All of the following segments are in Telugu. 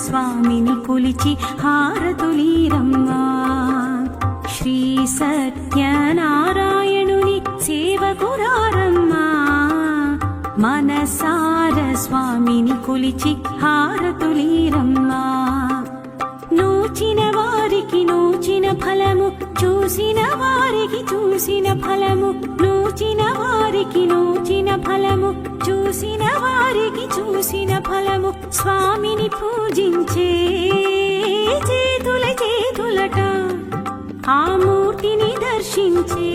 స్వామిని కొలిచి హారతులీరమ్మా. శ్రీ సత్యనారాయణుని సేవకురారమ్మా. మనసార స్వామిని కొలిచి హారతులీరమ్మా. నోచిన వారికి నోచిన ఫలము, చూసిన వారికి చూసిన ఫలము, నోచిన వారికి నోచిన ఫలము, చూసిన వారికి చూసిన ఫలము. స్వామిని పూజించే చేతుల చేతులట, ఆ మూర్తిని దర్శించే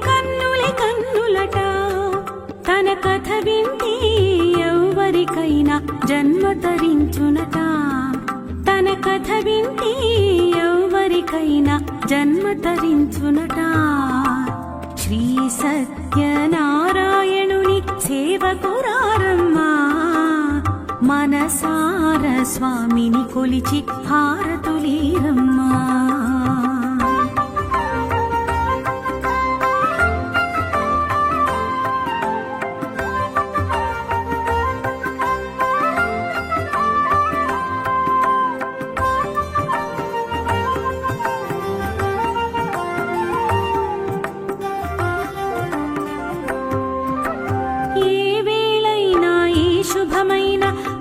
కన్నుల కన్నులట. తన కథ వింటే ఎవరికైనా జన్మ తరించునట. తన కథ వింటే ఎవరికైనా జన్మ తరించునట. శ్రీ సత్యనారాయణుని సేవకురారమ్మా. మనసార స్వామిని కొలిచి హారతులీరమ్మా.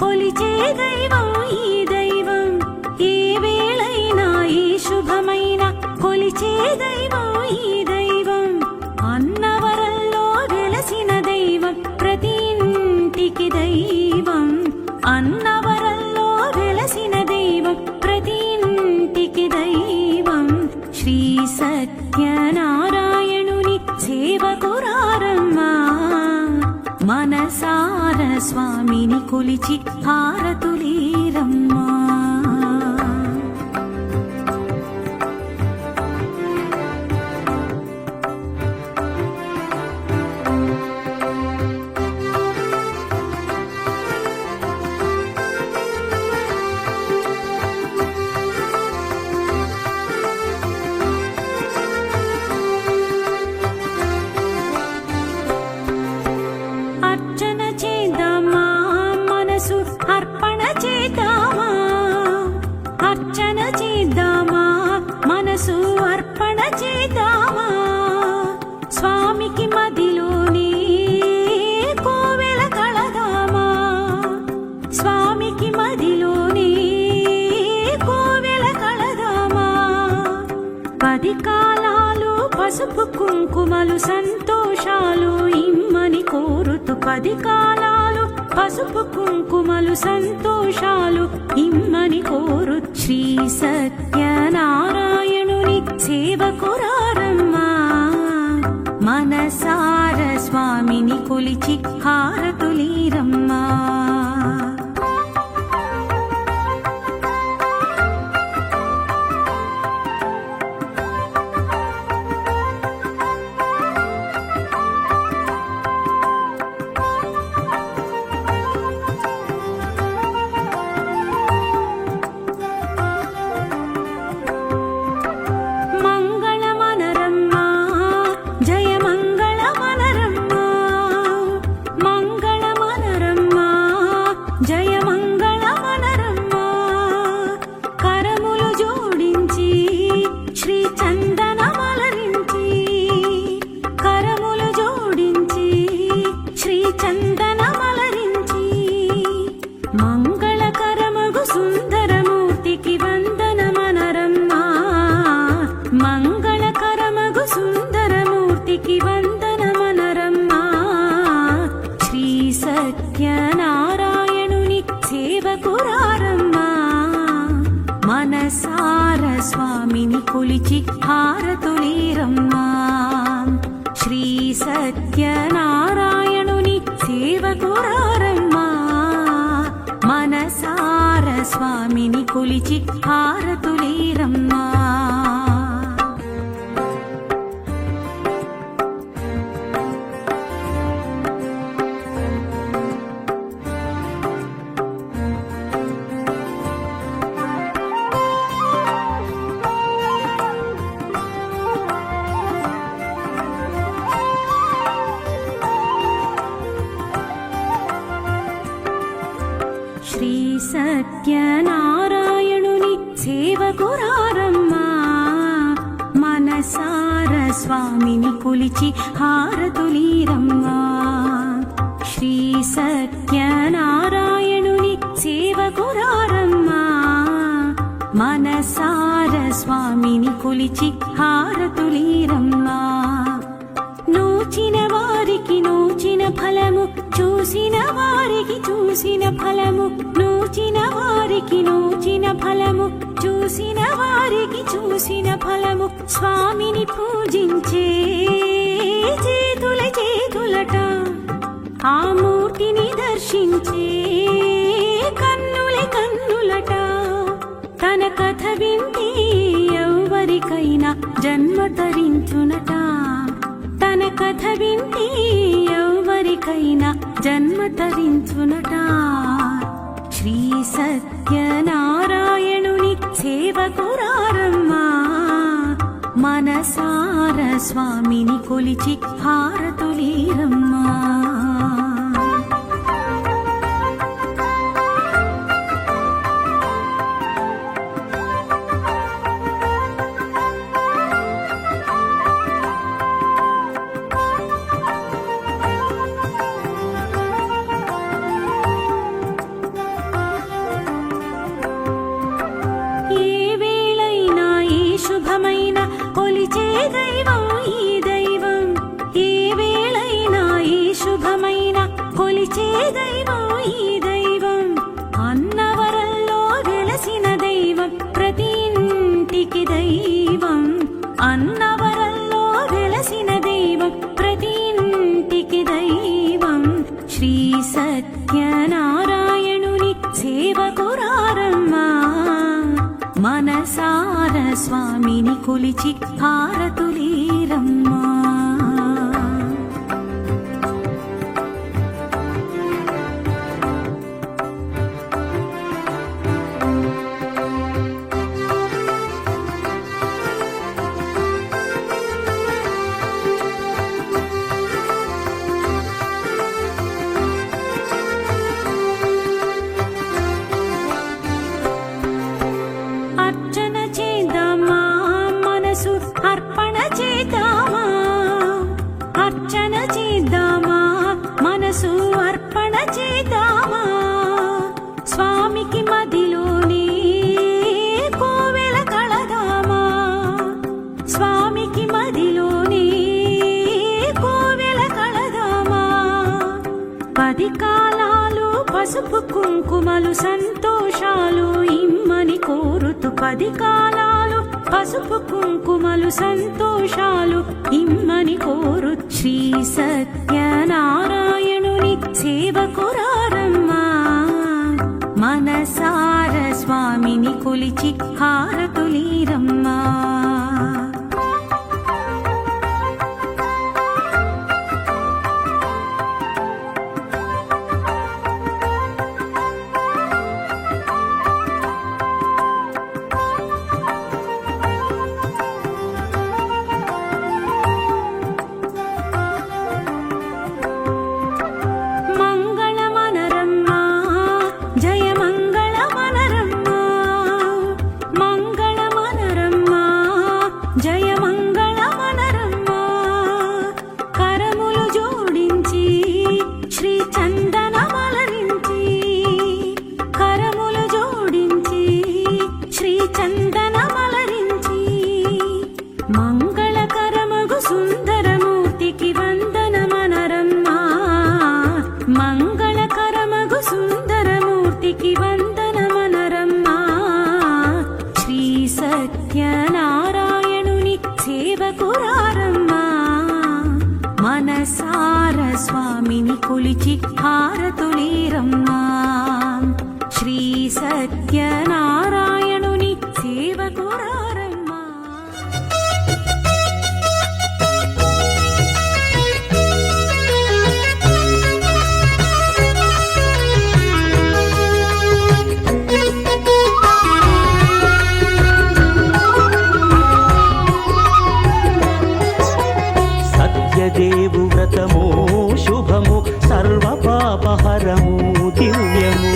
కొలిచే దైవం ఈ దైవం, ఏ వేళైనా ఈ శుభమైన కొలిచే దైవం ఈ దైవం. అన్నవరంలో వెలసిన దైవం, ప్రతి ఇంటికి దైవం. అన్నవరంలో వెలసిన దైవం, ప్రతి ఇంటికి దైవం. శ్రీ సత్యనారాయణుని సేవకురారమ్మా. మనసార స్వామిని కొలిచి హారతులీరమ్మా. అర్చన చేద్దామా, మనసు అర్పణ చేద్దామా. అర్చన చేద్దామా, మనసు అర్పణ చేద్దామా. స్వామికి మదిలోనే కోవెల కళదామా. స్వామికి మదిలోనే కోవెల కళదామా. 10 కాలాలు పసుపు కుంకుమలు సంతోషాలు ఇమ్మని కోరుతూ, 10 కాలాలు పసుపు కుంకుమలు సంతోషాలు ఇమ్మని కోరు. శ్రీ సత్యనారాయణుని సేవకురారమ్మా. మనసార స్వామిని కొలిచి హారతులీరమ్మా. మంగళకరమగు సుందరమూర్తికి వందనమనరమ్మా. మంగళకరమగు సుందరమూర్తికి వందనమనరమ్మా. శ్రీ సత్యనారాయణుని సేవకురారమ్మా. మనసార స్వామిని కొలిచి హారతులీరమ్మా. శ్రీ సత్యనారాయణుని సేవకురారమ్మా. మనసార స్వామిని కొలిచి హారతులీరమ్మా. శ్రీ సత్యనారాయణుని సేవకురారమ్మా మనసార స్వామిని కొలిచి హారతులీరమ్మా శ్రీ సత్యనారాయణుని సేవకురారమ్మా మనసార స్వామిని కొలిచి హారతులీరమ్మా నోచిన వారికి నోచిన ఫలము చూసిన వారికి చూసిన ఫలము నోచిన వారికి నోచిన ఫలము చూసిన వారికి చూసిన ఫలము స్వామిని పూజించే చేతుల చేతులట ఆ మూర్తిని దర్శించే కన్నుల కన్నులట తన కథ వింటే ఎవరికైనా జన్మ తరించునట తన కథ వింటే ఎవరికైనా జన్మ తరించునట శ్రీ సత్యనారాయణుని సేవకురారమ్మా మనసార స్వామిని కొలిచి హారతులీరమ్మా శుభమైన కొలిచే దైవం ఈ దైవం ఏ వేళైనా ఈ శుభమైన కొలిచే దైవం ఈ దైవం అన్నవరంలో వెలసిన దైవం ప్రతి ఇంటికి దైవం అన్నవరంలో వెలసిన దైవం ప్రతి ఇంటికి దైవం శ్రీ సత్యనారాయణుని సేవకురారమ్మా మనసార స్వామిని కొలిచి హారతులీరమ్మా అర్పణ చేద్దామా అర్చన చేద్దామా మనసు అర్పణ చేద్దామా స్వామికి మదిలోనే కోవెల కళదామా స్వామికి మదిలోనే కోవెల కళదామా 10 కాలాలు పసుపు కుంకుమలు సంతోషాలు ఇమ్మని కోరుతూ 10 కాలాలు పసుపు కుంకుమలు సంతోషాలు ఇమ్మని కోరు శ్రీ సత్యనారాయణుని సేవకురారమ్మా మనసార స్వామిని కొలిచి హారతులీరమ్మా మంగళకరమగు సుందరమూర్తికి వందనమనరమ్మా మంగళకరమగు సుందరమూర్తికి వందనమనరమ్మా శ్రీ సత్యనారాయణుని సేవకురారమ్మా మనసార స్వామిని కొలిచి హారతులీరమ్మా శ్రీ సత్యనారాయణుని సేవకురారమ్మా సత్యదేవు వ్రతము శుభము సర్వ పాపహరము దివ్యము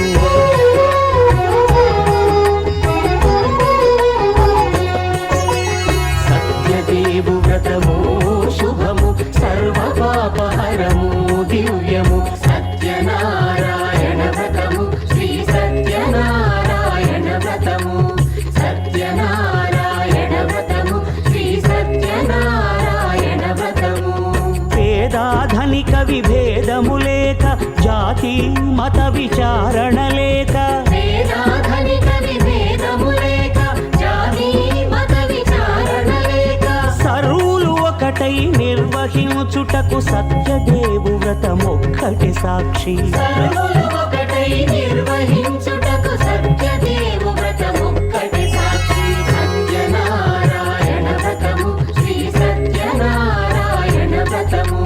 మత విచారణ లేక వేదాధనిక విభేదము లేక జాతి మత విచారణ లేక సర్వులు ఒకటై నిర్వహించుటకు సత్యదేవు వ్రతమొక్కటి సాక్షి సర్వులు ఒకటై నిర్వహించుటకు సత్యదేవు వ్రతమొక్కటి సాక్షి సత్యనారాయణ వ్రతము శ్రీ సత్యనారాయణ వ్రతము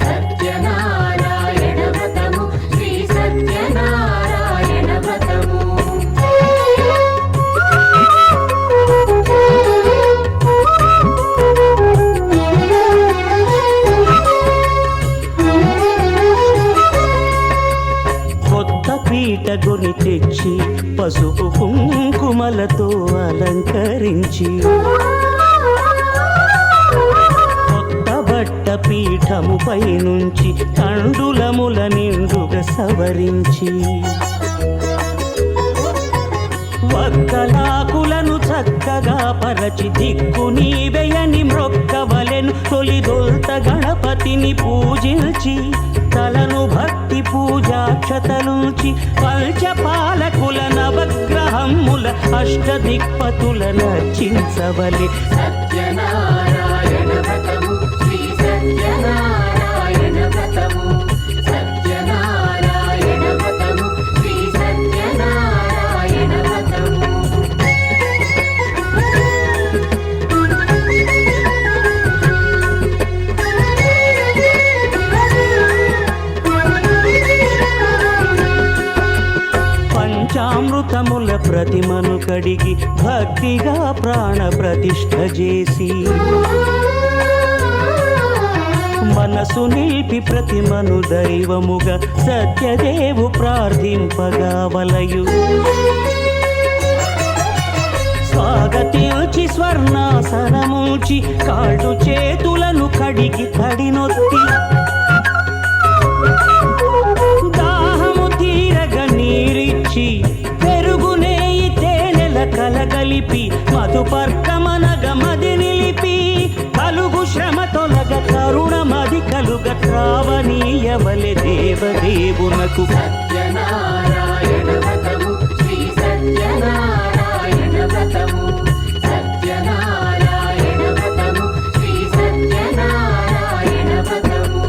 సత్యనారాయణ వ్రతము శ్రీ సత్యనారాయణ వ్రతము కొత్త పీటగుని తెచ్చి పసుపు కుంకుమలతో అలంకరించి కొత్త బట్ట పీఠముపై నుంచి తండులముల నిండుగా సవరించి వక్కలాకులను చక్కగా పరచి దిక్కు నీవెయని మ్రొక్కవలెను తొలిదొల్త గణపతిని పూజించి తలను భక్తి పూజాక్షతలుంచి పంచపాలకుల నవగ్రహముల అష్టదిక్పతుల నర్చించవలె సత్యనారాయణ వ్రతము శ్రీ సత్యనారాయణ వ్రతము సత్యనారాయణ వ్రతము శ్రీ సత్యనారాయణ వ్రతము పంచామృతముల ప్రతిమను కడిగి భక్తిగా ప్రాణ ప్రతిష్ఠ చేసి మనసు నిలిపి ప్రతిమను దైవముగా సత్యదేవు ప్రార్థింపగా వలయు స్వాగతించి స్వర్ణాసనముంచి కాళ్ళు చేతులను కడిగి తడినొత్తి దాహము తీరగ నీరిచ్చి పెరుగు నెయ్యి తేనెల కలగలిపి మధుపర్కమనగ మది నిలిపి కలుగు శ్రమ తొలగ కరుణ మది కలుగ త్రావనీయవలె దేవదేవునకు సత్యనారాయణ వ్రతము శ్రీ సత్యనారాయణ వ్రతము సత్యనారాయణ వ్రతము శ్రీ సత్యనారాయణ వ్రతము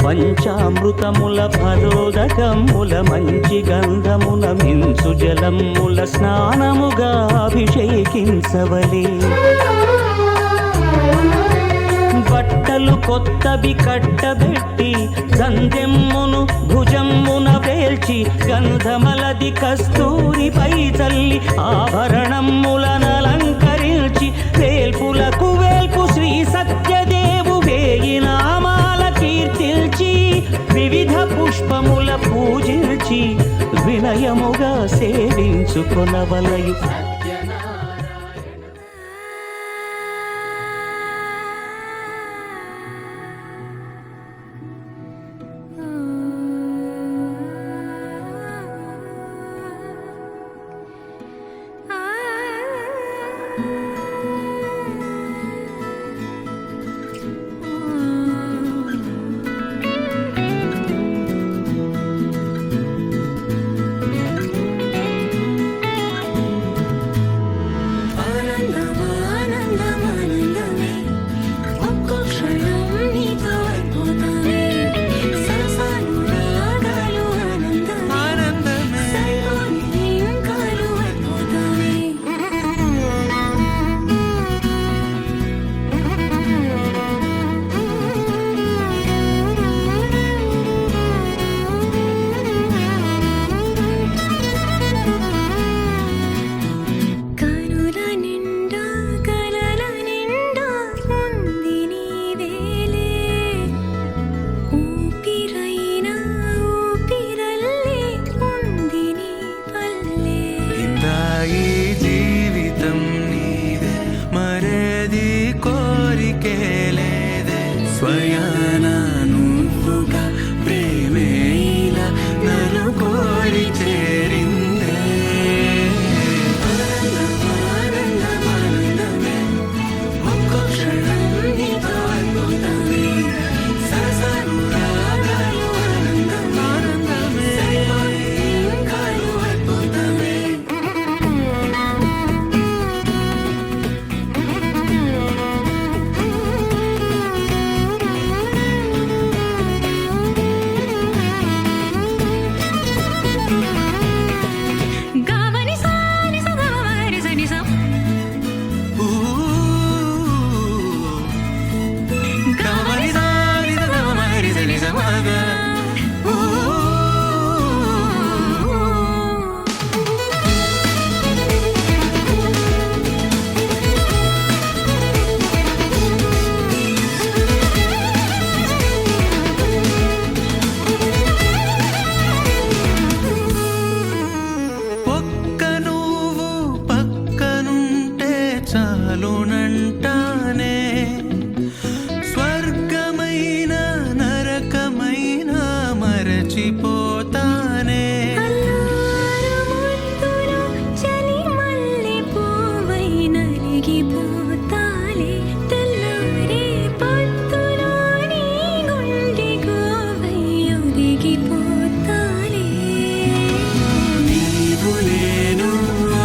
పంచామృతముల ఫలోదకముల మంచి గంధముల మించు జలముల స్నానముగా అభిషేకించవలే బట్టలు కొత్తవి కట్టబెట్టి గంధెమ్మును భుజమ్మున వేల్చి గంధమలది కస్తూరిపై చల్లి ఆభరణములనలంకరించి వేల్పులకు వేల్పు శ్రీ సత్యదేవు వేయి నామాల కీర్తిల్చి వివిధ పుష్పముల పూజించి వినయముగా సేవించుకొనవలయు చాలునంటానే స్వర్గమైన నరకమైన మరచిపోతానే అల్లారముద్దులో చలి మల్లె పువ్వై నలిగిపోతాలే తెల్లారే పొద్దులో నీ గుండె గోవై ఒదిగిపోతాలే నీవు నేను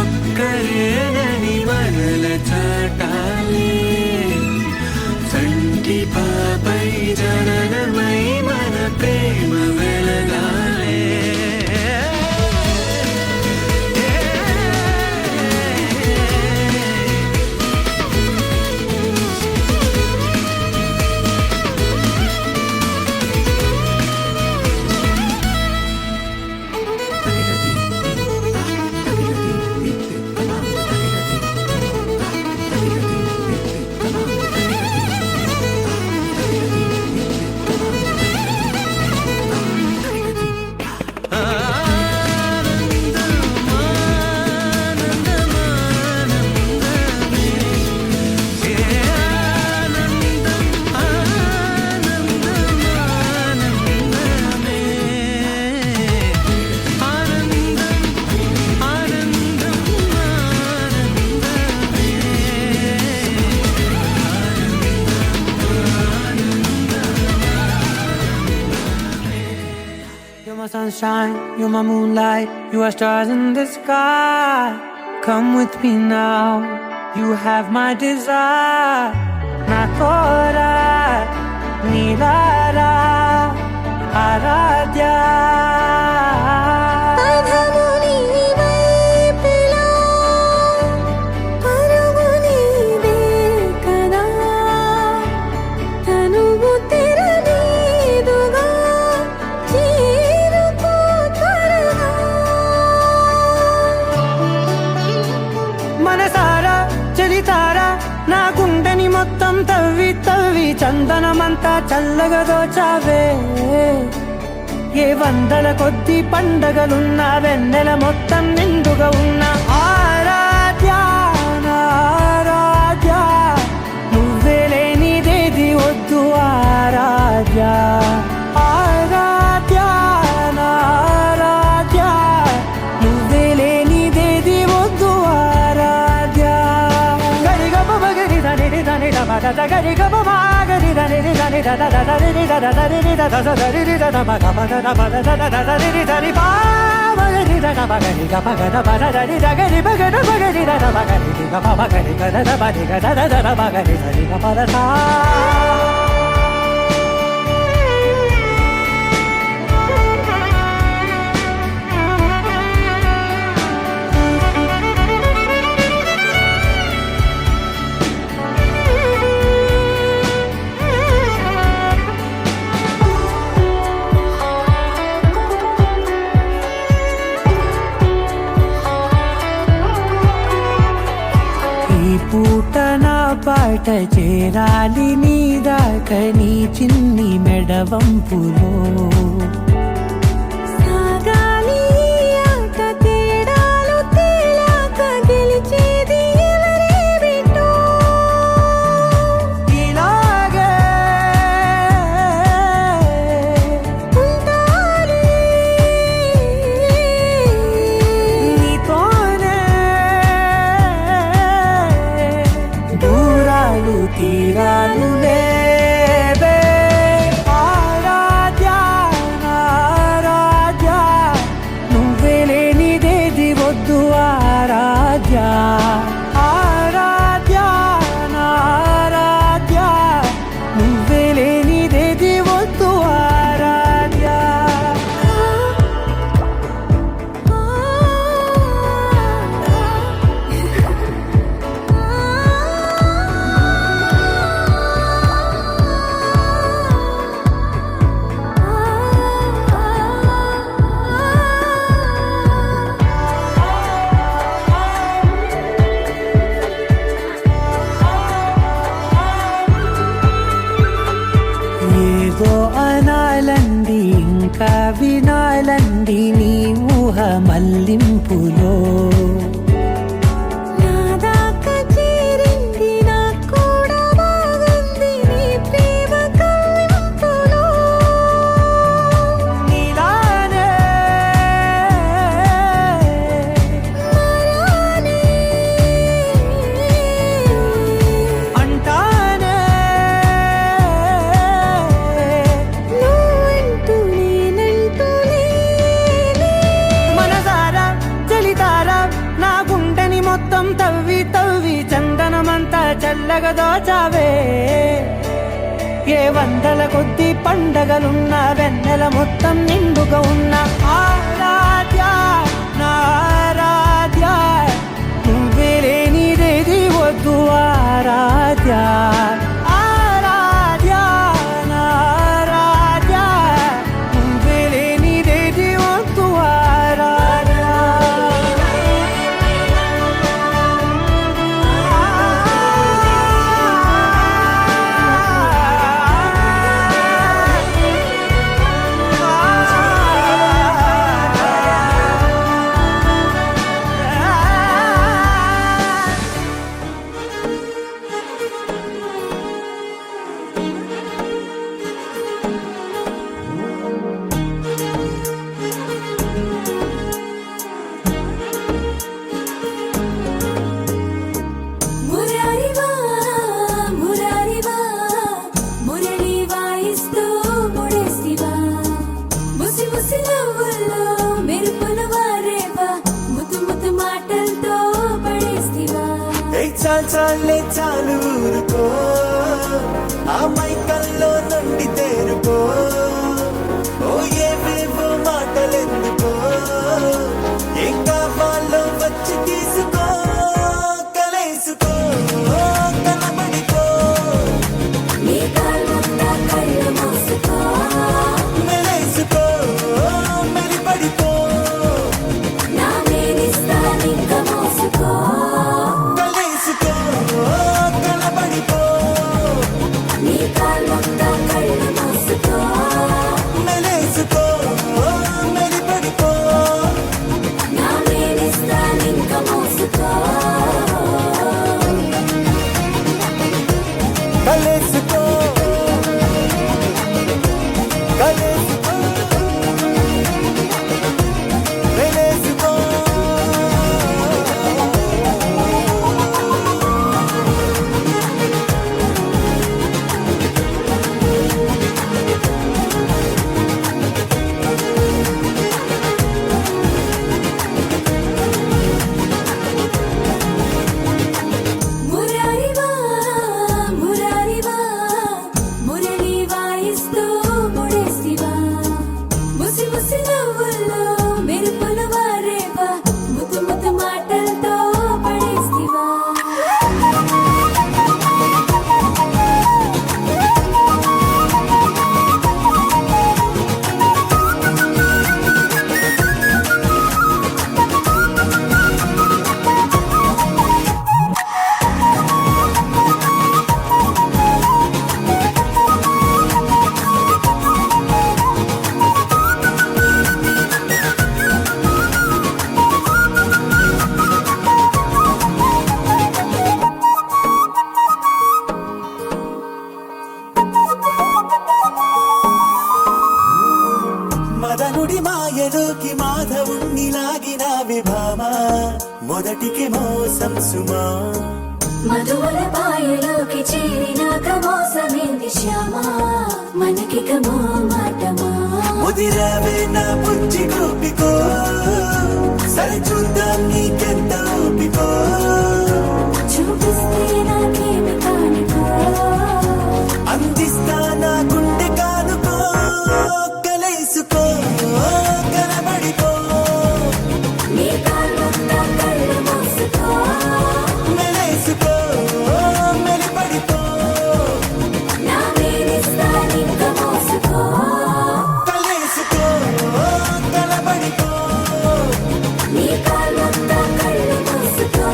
ఒక్కరేనని మనల చాటాలే సంటి పాపై జననమై మన ప్రేమ వెలగాలే You're my sunshine, you're my moonlight, you are stars in the sky. Come with me now, you have my desire. Nakora, Nilara, Aradhya. పదము నీ వైపులా పరుగు నీదే కదా తనువు తెరనీదుగా చేరుకో త్వరగా మనసారా చలితారా నా గుండెని మొత్తం తవ్వి తవ్వి చందనమంతా చల్లగా దోచావే ఏ వందల కొద్ది పండగలున్న వెన్నెల మొత్తం నిండుగా ఉన్న ఆరాధ్య నా ఆరాధ్య నువ్వే లేనిదేది వద్దు ఆరాధ్య ఆరాధ్య నా ఆరాధ్య నువ్వే లేనిదేది వద్దు ఆరాధ్య గరిగమ మగరి దని దని దమ దద గరిగమ మాగరి దని దని దద దద రి దద దరి రి దద దరి రి దద మగ మగ దమ దద దద రి రి దరి బా మగరి దద మగరి గ మగ దమ దరి దగరి మగ మగరి దద మగరి గ మగరి గ దద మగరి గ దద దద మగరి దరి గ పద సా ఈ పూట నా పాట చేరాలి నీ దాకా నీ చిన్ని మెడవంపులో సాగాలి ఆట తేడాలు తేలాక గెలిచేది ఎవరే బిడ్డో ఇలాగే ఉంటాలి నీతోనే దూరాలు తీరాలు లేవే ఆరాధ్య నా ఆరాధ్య నువ్వే లేనిదేది వద్దు ఆరాధ్య ఆరాధ్య నా ఆరాధ్య నువ్వే లేనిదేది వద్దు ఆరాధ్య ఏదో అనాలండి ఇంకా వినాలండి నీ ఊహ మల్లింపులో నా దాకా చేరి తవ్వి తవ్వి చందనమంతా చల్లగా దోచావే ఏ వందల కొద్ది పండగలున్న వెన్నెల మొత్తం నిండుగా ఉన్న ఆరాధ్య నా ఆరాధ్య నువ్వే లేనిదేది వద్దు ఆరాధ్య ఆరాధ్య నా ఆరాధ్య నువ్వే లేనిదేది వద్దు ఆరాధ్య మురారివా మురారివా మురళి వాయిస్తూ ముడేసివా ముసి ముసి నవ్వుల్లో మెరుపులు వారేవా ముతు ముతు మాటలతో పడేసివా చాలే చాలు ఊరుకో ఆ మైకల్లో నుండి తేరుకో ఓ ఏవేవో మాటలెందుకో ఏం కావాలో వచ్చి తీసుకో కలేసుకో కనబడికో నీ కాళ్ళంతా కళ్ళు మూసుకో మెలేసుకో మెలిపడికో నా మేనిస్తా నింక మోసుకో కలేసుకో కనబడికో నీ కాళ్ళంతా కళ్ళు మూసుకో మెలేసుకో మెలిపడికో నా మేనిస్తా నింక మోసుకో కలేసుకో కలేసుకో మెలేసుకో మురారివా మురారివా మురళి వాయిస్తూ ముడేసివా ముసి ముసి నవ్వుల్లో మెరుపులు వారేవా ముతు ముతు మాటలతో పడేసివా మదనుడి మాయలోకి మాధవుణ్ణి లాగిన విభామ మొదటికి మోసం సుమా మధువుల బాయలోకి చేరినాక మోసమేంది శ్యామా మనకిక మోమాటమా ముదిరావే నా బుజ్జి గోపికో సరి చూద్దాం నీకెంత ఓపికో చూపిస్తే నాకేమి కానికో అందిస్తా నా గుండె కానుకో కలేసుకో కనబడికో నీ కాళ్ళంతా కళ్ళు మూసుకో మెలేసుకో మెలిపడికో నా మేనిస్తా నింక మోసుకో కలేసుకో కనబడికో నీ కాళ్ళంతా కళ్ళు మూసుకో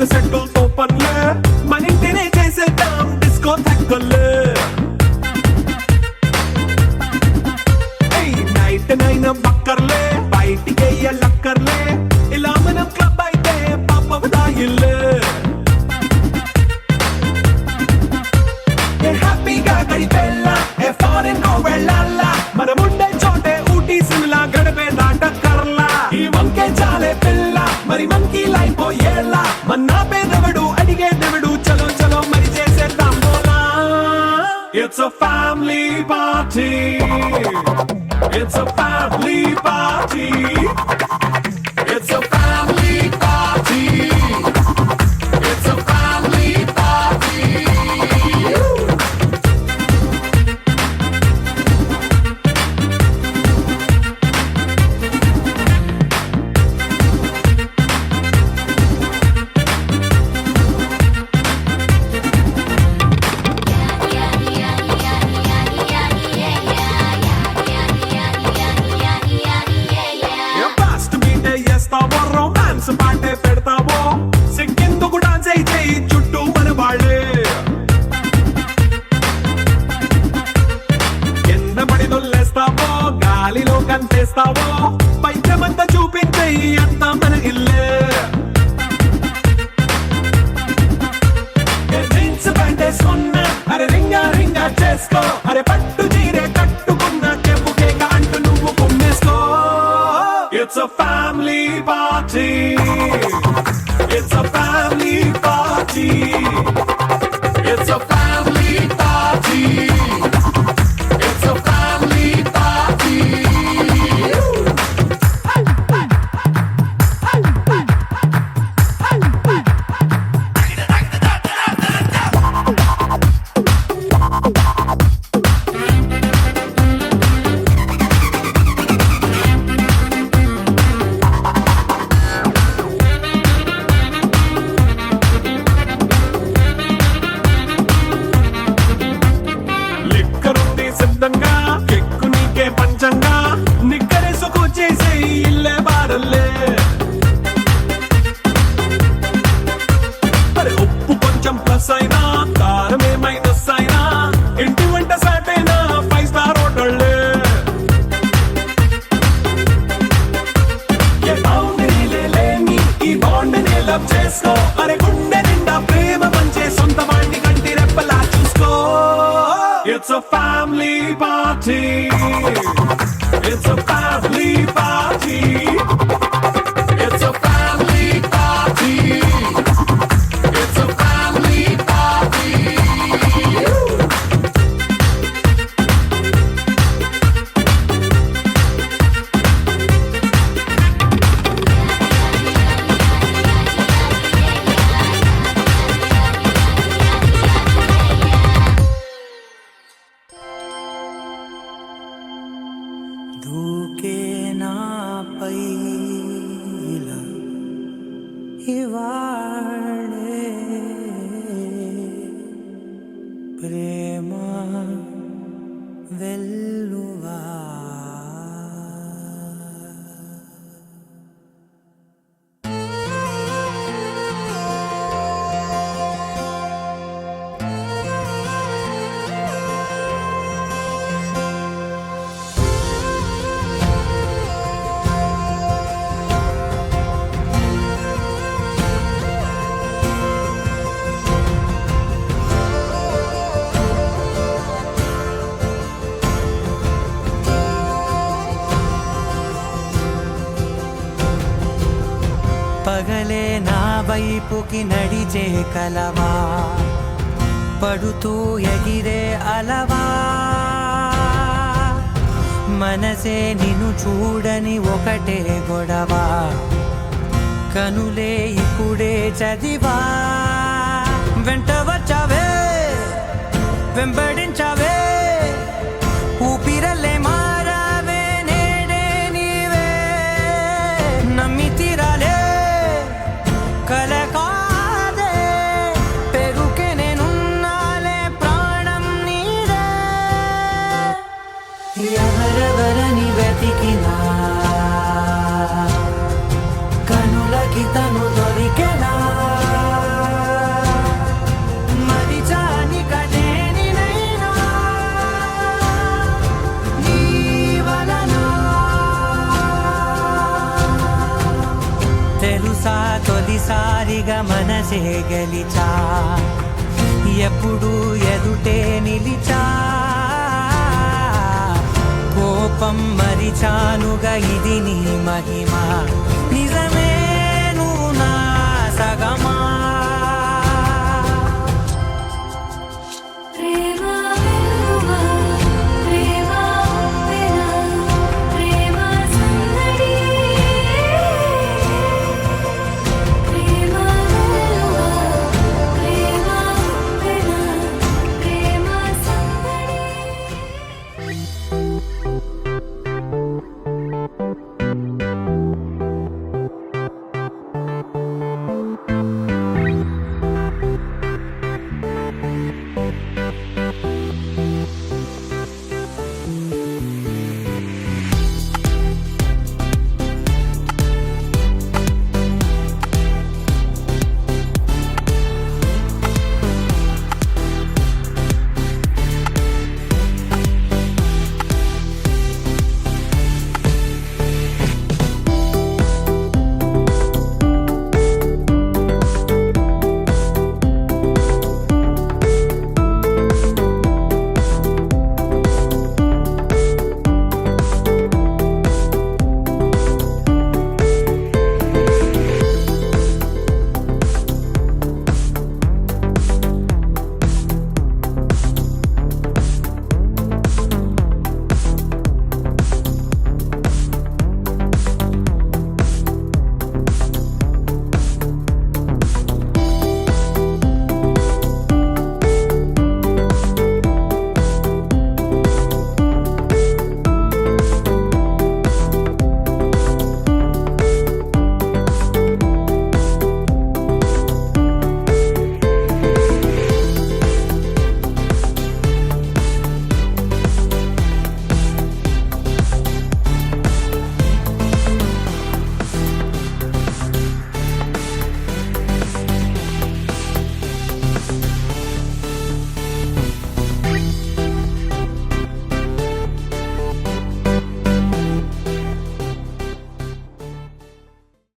బ్యాంక్ సెంట్రల్ తో పనులే మన ఇంటినే చేసేద్దాం డిస్కో తగ్గలే నైట్ నైన్ బక్కర్లే బయటికి లక్కర్లే ఇలా మనం క్లబ్ అయితే పాపదాయిల్లే హ్యాపీగా గడిపెల్లా ఏ ఫారెన్ నో వెళ్ళాలా మనం ఉండే చోటే ఊటీ సిమ్లా గడిపే నాటకర్లా ఈ వంకే చాలే పిల్ల మరి మంకీ లైఫ్ పోయేలా మన్నా పేదవడు అడిగేదెవడు చలో చలో మరి చేసేద్దాం బోలా it's a family party it's a family party it's a family party it's a family party fast మీటే చేస్తావో రొమాన్స్ పాటే పెడతావో సిక్కిందుకు డాన్స్ అయి చేయి చుట్టూ మన వాళ్ళే కింద పడి దొల్లేస్తావో గాలిలో కంటేస్తావో పైచమంతా చూపించేయి అంతా మన ఇల్లే జీన్స్ ప్యాంట్ వేసుకున్నా అరే రింగా రింగా చేసుకో అరే పట్టు చీరే కట్టుకున్నా చెప్పు కేక అంటూ నువ్వు కుమ్మేసుకో It's a family party. It's a family party. It's a family party. It's a family party. లిక్కరుంది సిద్ధంగా కెక్కు నీకే పంచంగా నిక్కరేసుకు చేసే ఇల్లే బారల్లే మరి ఉప్పు కొంచెం ప్లస్ అయినా కారమే మైనస్ అయినా ఇంటి వంట సాటైనా 5 స్టార్ హోటళ్ళే ఏ బౌండరీలే లేని ఈ బాండ్ని లవ్ చేసుకో అరే గుండె నిండా ప్రేమ పంచే సొంత వాణ్ణి కంటి రెప్పలా చూసుకో It's a family party. It's a family party. It's a family party. It's a family party. దూకే నాపై ఇలా ఇవాళే ప్రేమ వెల్లువా పగలే నా వైపుకి నడిచే కలవా పడుతూ ఎగిరే అలవా మనసే నిన్ను చూడని ఒకటే గొడవ కనులే ఇప్పుడే చదివా వెంట వచ్చావే వెంబడించావే ఊపిరల్లే మారావే నేడే నీవే నమ్మి తీరాలే కల కాదే పెరుకే నేనున్నాలే ప్రాణం నీదే ఎవరెవరని వెతికినా కనులకి తను దొరికెనా తెలుసా తొలిసారిగా మనసే గెలిచా ఎప్పుడు ఎదుటే నిలిచా కోపం మరిచానుగా ఇది నీ మహిమ